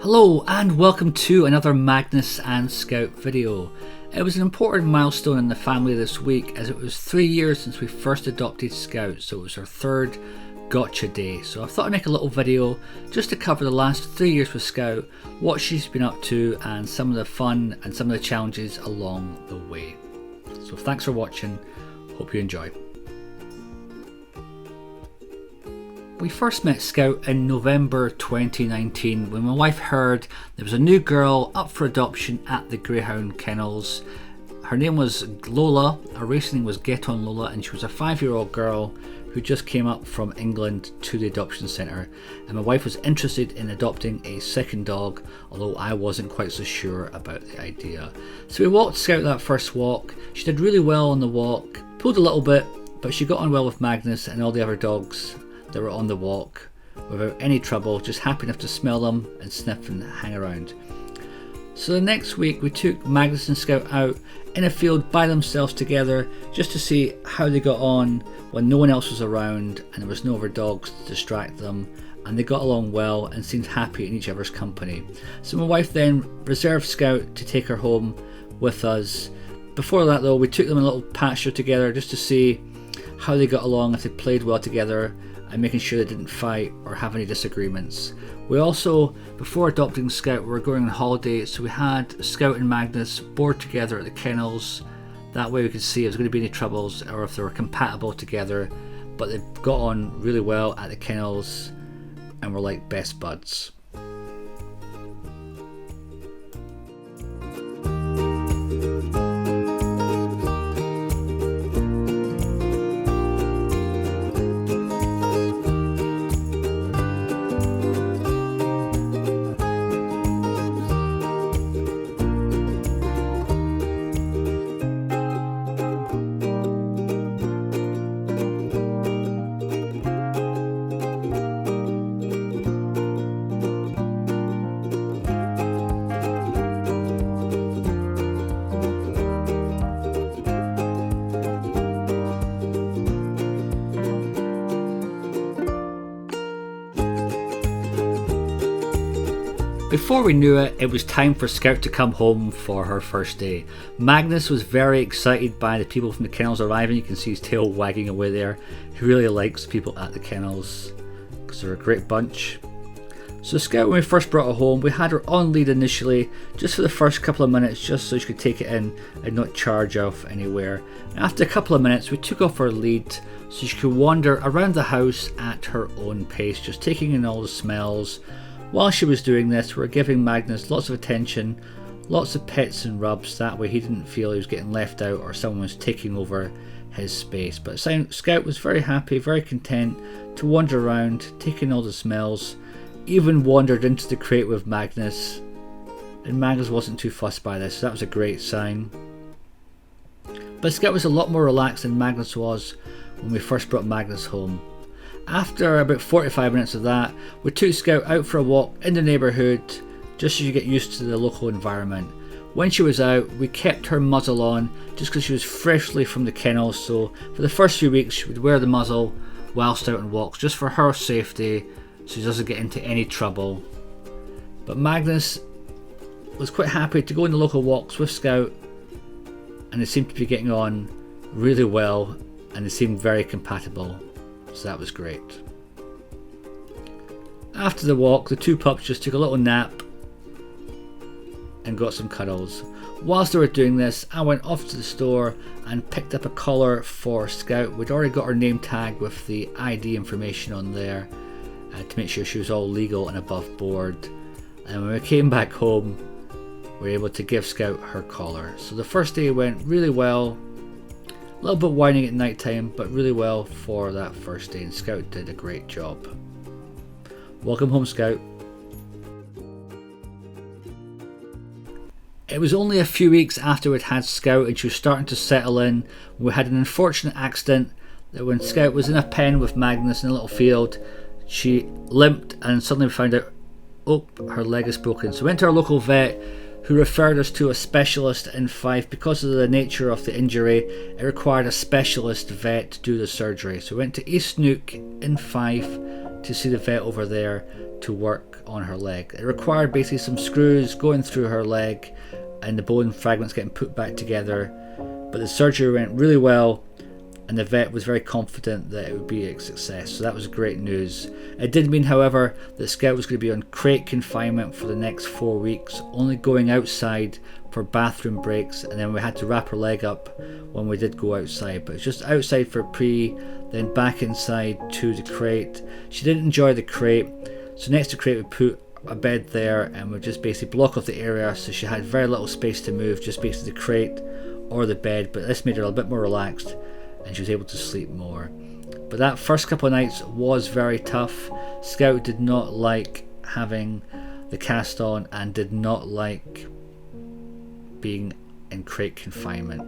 Hello and welcome to another Magnus and Scout video. It was an important milestone in the family this week as it was 3 years since we first adopted Scout, so it was our third gotcha day. So I thought I'd make a little video just to cover the last 3 years with Scout, what she's been up to and some of the fun and some of the challenges along the way. So thanks for watching, hope you enjoy. We first met Scout in November 2019 when my wife heard there was a new girl up for adoption at the Greyhound kennels. Her name was Lola, her race name was Get On Lola, and she was a 5-year-old girl who just came up from England to the adoption centre, and my wife was interested in adopting a second dog, although I wasn't quite so sure about the idea. So we walked Scout that first walk. She did really well on the walk, pulled a little bit, but she got on well with Magnus and all the other dogs that were on the walk without any trouble, just happy enough to smell them and sniff and hang around. So the next week we took Magnus and Scout out in a field by themselves together just to see how they got on when no one else was around and there was no other dogs to distract them, and they got along well and seemed happy in each other's company. So my wife then reserved Scout to take her home with us. Before that though, we took them in a little pasture together just to see how they got along, if they played well together, and making sure they didn't fight or have any disagreements. We also, before adopting Scout, we were going on holiday, so we had Scout and Magnus board together at the kennels. That way we could see if there was going to be any troubles or if they were compatible together, but they got on really well at the kennels and were like best buds. Before we knew it, it was time for Scout to come home for her first day. Magnus was very excited by the people from the kennels arriving. You can see his tail wagging away there. He really likes people at the kennels because they're a great bunch. So Scout, when we first brought her home, we had her on lead initially just for the first couple of minutes, just so she could take it in and not charge off anywhere. And after a couple of minutes we took off her lead so she could wander around the house at her own pace, just taking in all the smells. While she was doing this, we were giving Magnus lots of attention, lots of pets and rubs, that way he didn't feel he was getting left out or someone was taking over his space. But Scout was very happy, very content to wander around, taking all the smells, even wandered into the crate with Magnus, and Magnus wasn't too fussed by this, so that was a great sign. But Scout was a lot more relaxed than Magnus was when we first brought Magnus home. After about 45 minutes of that, we took Scout out for a walk in the neighbourhood just so you get used to the local environment. When she was out, we kept her muzzle on just because she was freshly from the kennels, so for the first few weeks she would wear the muzzle whilst out on walks just for her safety so she doesn't get into any trouble. But Magnus was quite happy to go on the local walks with Scout, and they seemed to be getting on really well and they seemed very compatible. So that was great. After the walk, the two pups just took a little nap and got some cuddles. Whilst they were doing this, I went off to the store and picked up a collar for Scout. We'd already got her name tag with the ID information on there to make sure she was all legal and above board. And when we came back home, we were able to give Scout her collar. So the first day went really well. A little bit whining at night time, but really well for that first day, and Scout did a great job. Welcome home, Scout. It was only a few weeks after we'd had Scout and she was starting to settle in. We had an unfortunate accident that when Scout was in a pen with Magnus in a little field, she limped and suddenly we found out, oh, her leg is broken. So we went to our local vet who referred us to a specialist in Fife. Because of the nature of the injury, it required a specialist vet to do the surgery. So we went to East Neuk in Fife to see the vet over there to work on her leg. It required basically some screws going through her leg and the bone fragments getting put back together, but the surgery went really well and the vet was very confident that it would be a success, so that was great news. It did mean, however, that Scout was going to be on crate confinement for the next 4 weeks, only going outside for bathroom breaks, and then we had to wrap her leg up when we did go outside, but it's just outside for pre, then back inside to the crate. She did enjoy the crate, so next to the crate we put a bed there and we just basically block off the area so she had very little space to move, just basically the crate or the bed, but this made her a bit more relaxed and she was able to sleep more. But that first couple of nights was very tough. Scout did not like having the cast on and did not like being in crate confinement.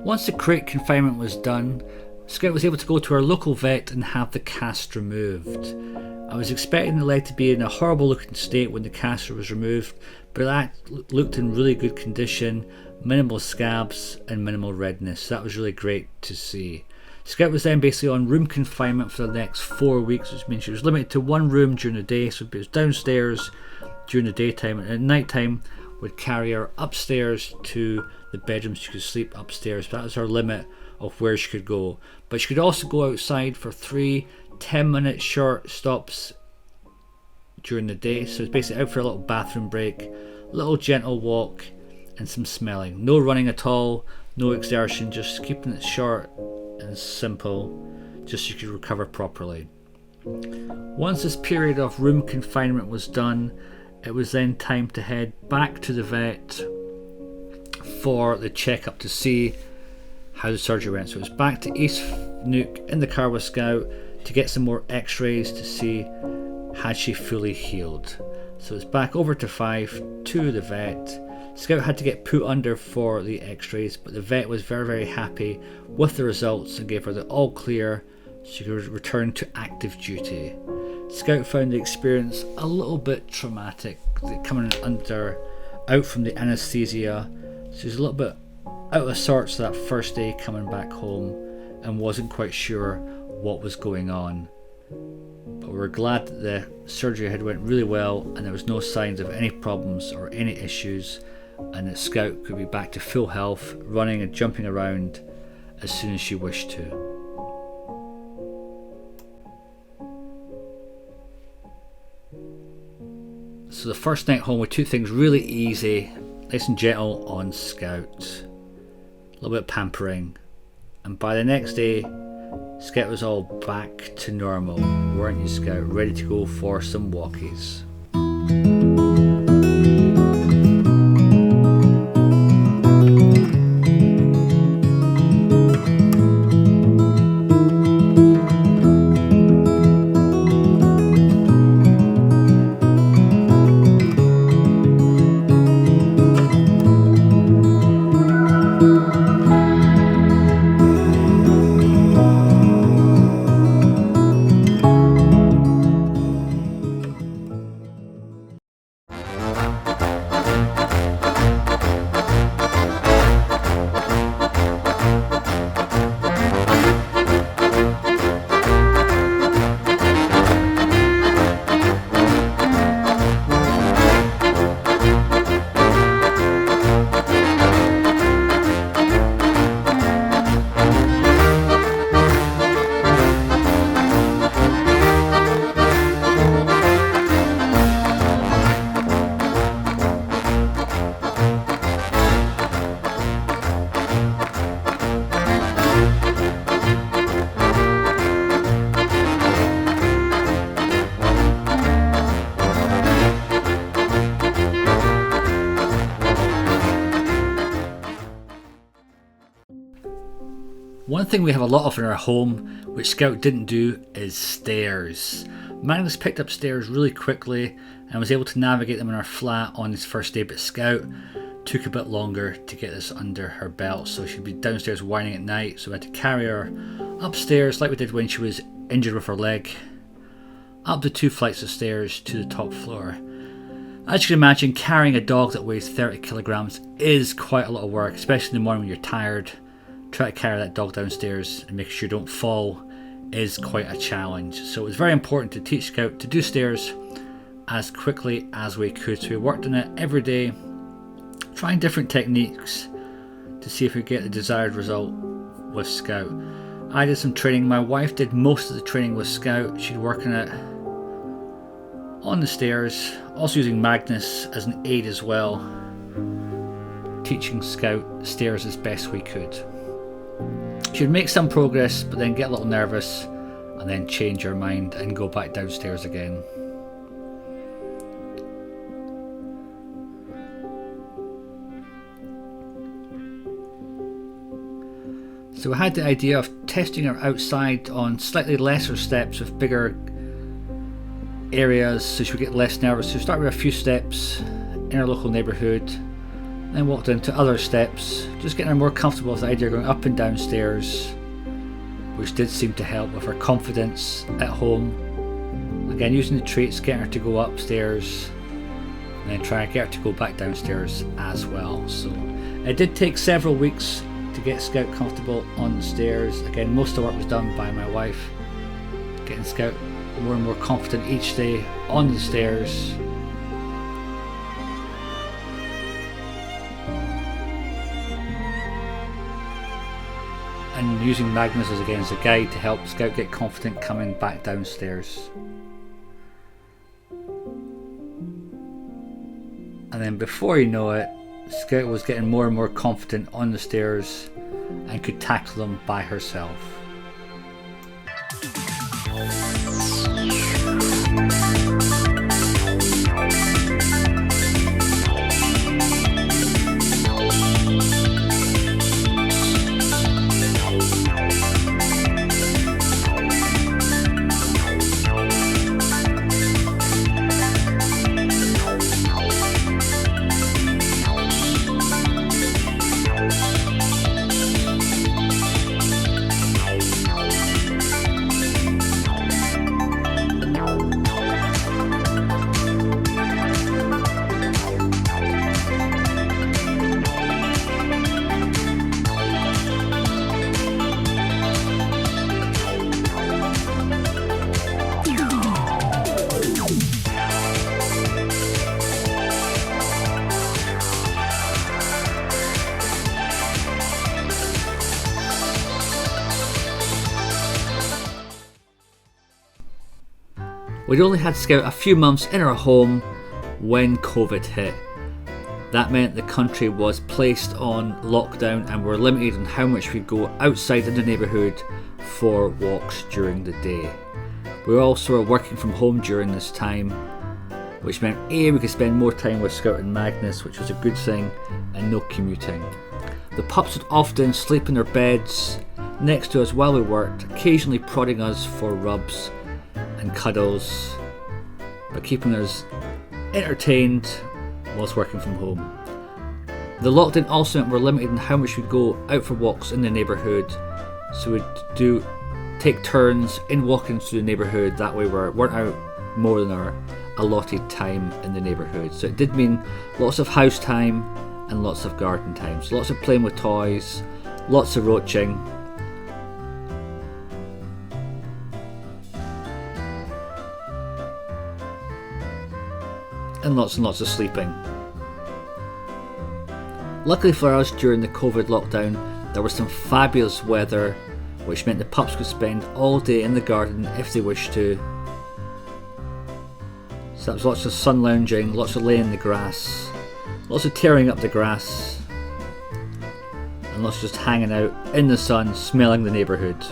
Once the crate confinement was done, Scout was able to go to our local vet and have the cast removed. I was expecting the leg to be in a horrible looking state when the caster was removed, but that looked in really good condition, minimal scabs and minimal redness, so that was really great to see. Scout was then basically on room confinement for the next 4 weeks, which means she was limited to one room during the day, so it was downstairs during the daytime, and at night time would carry her upstairs to the bedroom so she could sleep upstairs. But that was her limit of where she could go. But she could also go outside for 3 10-minute short stops during the day, so it's basically out for a little bathroom break, little gentle walk and some smelling. No running at all, no exertion, just keeping it short and simple, just so you could recover properly. Once this period of room confinement was done, it was then time to head back to the vet for the checkup to see how the surgery went. So it was back to East Nook in the car with Scout to get some more x-rays to see had she fully healed. So it's back over to 5 to the vet. Scout had to get put under for the x-rays, but the vet was very, very happy with the results and gave her the all clear so she could return to active duty. Scout found the experience a little bit traumatic, coming out from the anaesthesia. She was a little bit out of sorts that first day coming back home and wasn't quite sure what was going on. But we're glad that the surgery had went really well and there was no signs of any problems or any issues, and that Scout could be back to full health, running and jumping around as soon as she wished to. So the first night home we took things really easy, nice and gentle on Scout, a little bit of pampering, and by the next day Scout was all back to normal, weren't you Scout? Ready to go for some walkies. One thing we have a lot of in our home, which Scout didn't do, is stairs. Magnus picked up stairs really quickly and was able to navigate them in our flat on his first day, but Scout took a bit longer to get this under her belt, so she'd be downstairs whining at night, so we had to carry her upstairs like we did when she was injured with her leg, up the 2 flights of stairs to the top floor. As you can imagine, carrying a dog that weighs 30 kilograms is quite a lot of work, especially in the morning when you're tired trying to carry that dog downstairs and making sure you don't fall is quite a challenge. So it was very important to teach Scout to do stairs as quickly as we could. So we worked on it every day, trying different techniques to see if we get the desired result with Scout. I did some training. My wife did most of the training with Scout. She'd work on it on the stairs, also using Magnus as an aid as well, teaching Scout stairs as best we could. She'd make some progress, but then get a little nervous and then change her mind and go back downstairs again. So we had the idea of testing her outside on slightly lesser steps with bigger areas so she would get less nervous. So we started with a few steps in our local neighbourhood, then walked into other steps, just getting her more comfortable with the idea of going up and down stairs, which did seem to help with her confidence at home. Again, using the treats, getting her to go upstairs, and then trying to get her to go back downstairs as well. So it did take several weeks to get Scout comfortable on the stairs. Again, most of the work was done by my wife, getting Scout more and more confident each day on the stairs. And using Magnus as again as a guide to help Scout get confident coming back downstairs. And then before you know it, Scout was getting more and more confident on the stairs and could tackle them by herself. We'd only had Scout a few months in our home when COVID hit. That meant the country was placed on lockdown and we're limited on how much we go outside in the neighbourhood for walks during the day. We also were working from home during this time, which meant we could spend more time with Scout and Magnus, which was a good thing, and no commuting. The pups would often sleep in their beds next to us while we worked, occasionally prodding us for rubs and cuddles, but keeping us entertained whilst working from home. The lockdown also meant we're limited in how much we go out for walks in the neighbourhood, so we'd take turns in walking through the neighbourhood. That way we weren't out more than our allotted time in the neighbourhood. So it did mean lots of house time and lots of garden time. So lots of playing with toys, lots of roaching, and lots of sleeping. Luckily for us, during the COVID lockdown, there was some fabulous weather, which meant the pups could spend all day in the garden if they wished to. So that was lots of sun lounging, lots of laying in the grass, lots of tearing up the grass, and lots of just hanging out in the sun, smelling the neighbourhood.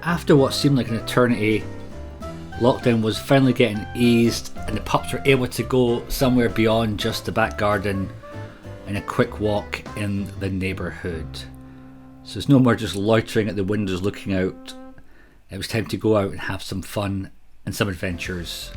After what seemed like an eternity, lockdown was finally getting eased and the pups were able to go somewhere beyond just the back garden and a quick walk in the neighbourhood. So it's no more just loitering at the windows looking out. It was time to go out and have some fun and some adventures.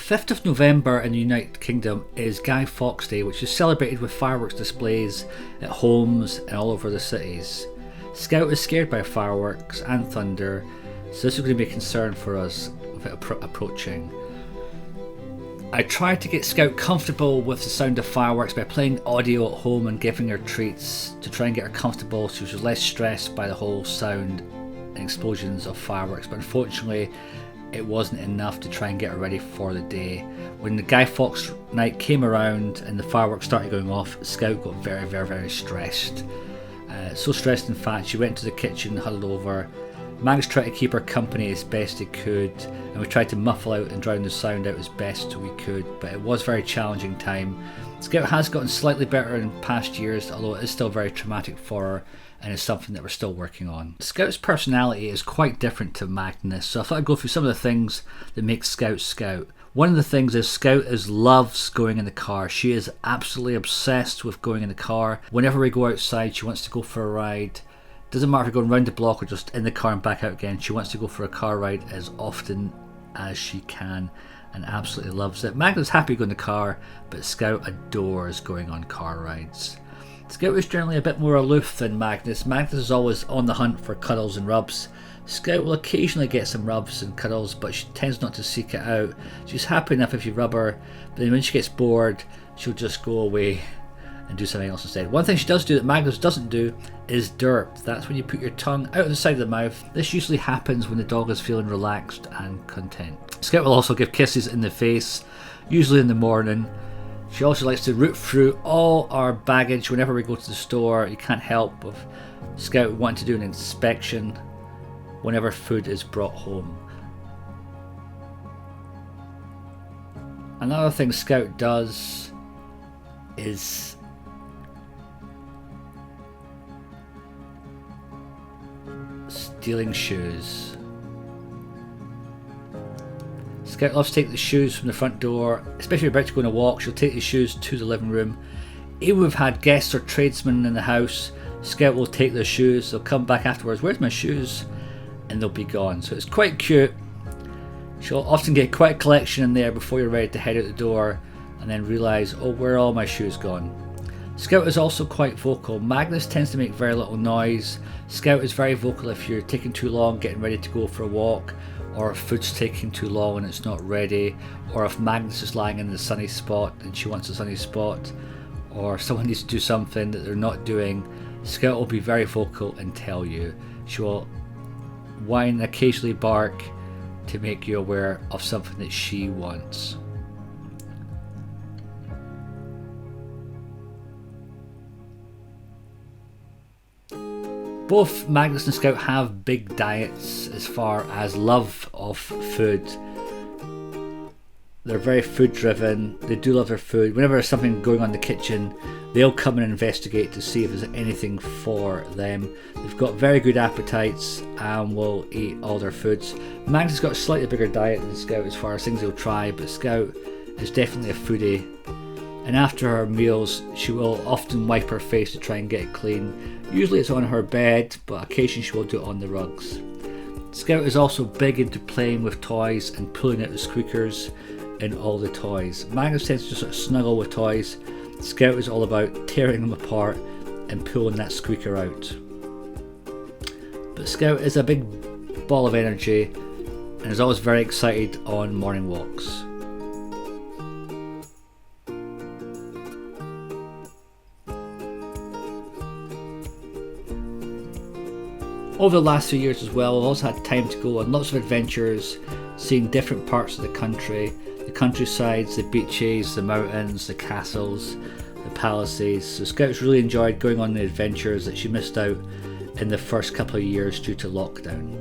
5th of November in the United Kingdom is Guy Fawkes Day, which is celebrated with fireworks displays at homes and all over the cities. Scout is scared by fireworks and thunder, so this is going to be a concern for us with it approaching. I tried to get Scout comfortable with the sound of fireworks by playing audio at home and giving her treats to try and get her comfortable so she was less stressed by the whole sound and explosions of fireworks, but unfortunately it wasn't enough to try and get her ready for the day. When the Guy Fawkes night came around and the fireworks started going off, Scout got very stressed. So stressed in fact she went to the kitchen, huddled over. Magnus tried to keep her company as best he could, and we tried to muffle out and drown the sound out as best we could, but it was a very challenging time. Scout has gotten slightly better in past years, although it is still very traumatic for her and is something that we're still working on. Scout's personality is quite different to Magnus, so I thought I'd go through some of the things that make Scout Scout. One of the things is Scout loves going in the car. She is absolutely obsessed with going in the car. Whenever we go outside, she wants to go for a ride. Doesn't matter if we're going round the block or just in the car and back out again. She wants to go for a car ride as often as she can and absolutely loves it. Magnus is happy going in the car, but Scout adores going on car rides. Scout is generally a bit more aloof than Magnus. Magnus is always on the hunt for cuddles and rubs. Scout will occasionally get some rubs and cuddles, but she tends not to seek it out. She's happy enough if you rub her, but then when she gets bored, she'll just go away and do something else instead. One thing she does do that Magnus doesn't do is derp. That's when you put your tongue out of the side of the mouth. This usually happens when the dog is feeling relaxed and content. Scout will also give kisses in the face, usually in the morning. She also likes to root through all our baggage whenever we go to the store. You can't help with Scout wanting to do an inspection whenever food is brought home. Another thing Scout does is stealing shoes. Scout loves to take the shoes from the front door, especially if we're about to go on a walk. She'll take the shoes to the living room. Even if we've had guests or tradesmen in the house, Scout will take their shoes. They'll come back afterwards, "Where's my shoes?" and they'll be gone. So it's quite cute. She'll often get quite a collection in there before you're ready to head out the door and then realise, oh, where are all my shoes gone? Scout is also quite vocal. Magnus tends to make very little noise. Scout is very vocal if you're taking too long getting ready to go for a walk, or if food's taking too long and it's not ready, or if Magnus is lying in the sunny spot and she wants a sunny spot, or someone needs to do something that they're not doing. Scout will be very vocal and tell you. She will whine and occasionally bark to make you aware of something that she wants. Both Magnus and Scout have big diets as far as love of food. They're very food driven. They do love their food. Whenever there's something going on in the kitchen, they'll come and investigate to see if there's anything for them. They've got very good appetites and will eat all their foods. Magnus has got a slightly bigger diet than Scout as far as things he'll try, but Scout is definitely a foodie. And after her meals, she will often wipe her face to try and get it clean. Usually it's on her bed, but occasionally she will do it on the rugs. Scout is also big into playing with toys and pulling out the squeakers in all the toys. Magnus tends to sort of snuggle with toys. Scout is all about tearing them apart and pulling that squeaker out. But Scout is a big ball of energy and is always very excited on morning walks. Over the last few years as well, I've also had time to go on lots of adventures, seeing different parts of the country, the countrysides, the beaches, the mountains, the castles, the palaces. So Scout's really enjoyed going on the adventures that she missed out in the first couple of years due to lockdown.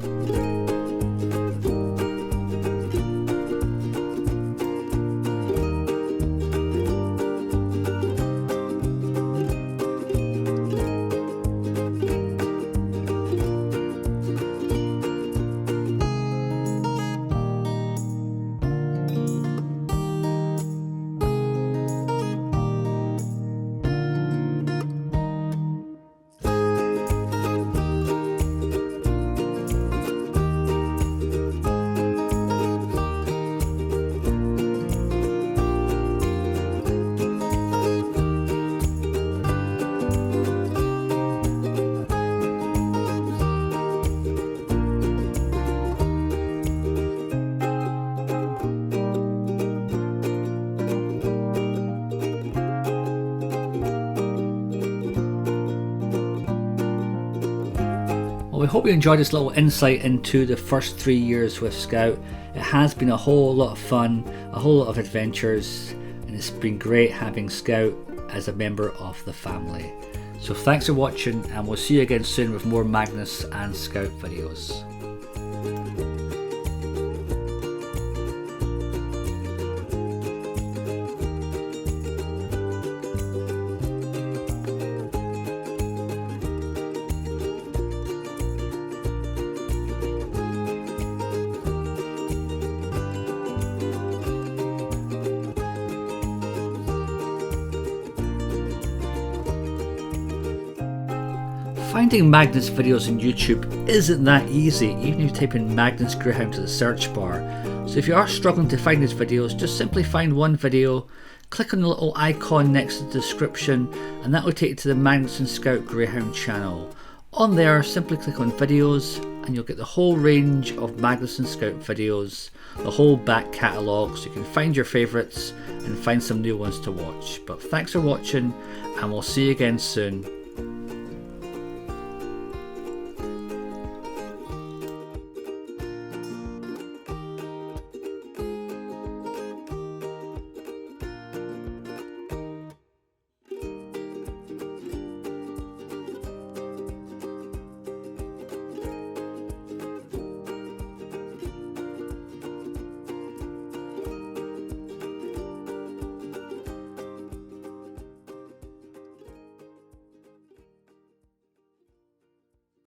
Well, I hope you enjoyed this little insight into the first 3 years with Scout. It has been a whole lot of fun, a whole lot of adventures, and it's been great having Scout as a member of the family. So thanks for watching, and we'll see you again soon with more Magnus and Scout videos. Finding Magnus videos on YouTube isn't that easy, even if you type in Magnus Greyhound to the search bar. So if you are struggling to find his videos, just simply find one video, click on the little icon next to the description, and that will take you to the Magnus and Scout Greyhound channel. On there, simply click on videos and you'll get the whole range of Magnus and Scout videos, the whole back catalogue, so you can find your favourites and find some new ones to watch. But thanks for watching, and we'll see you again soon.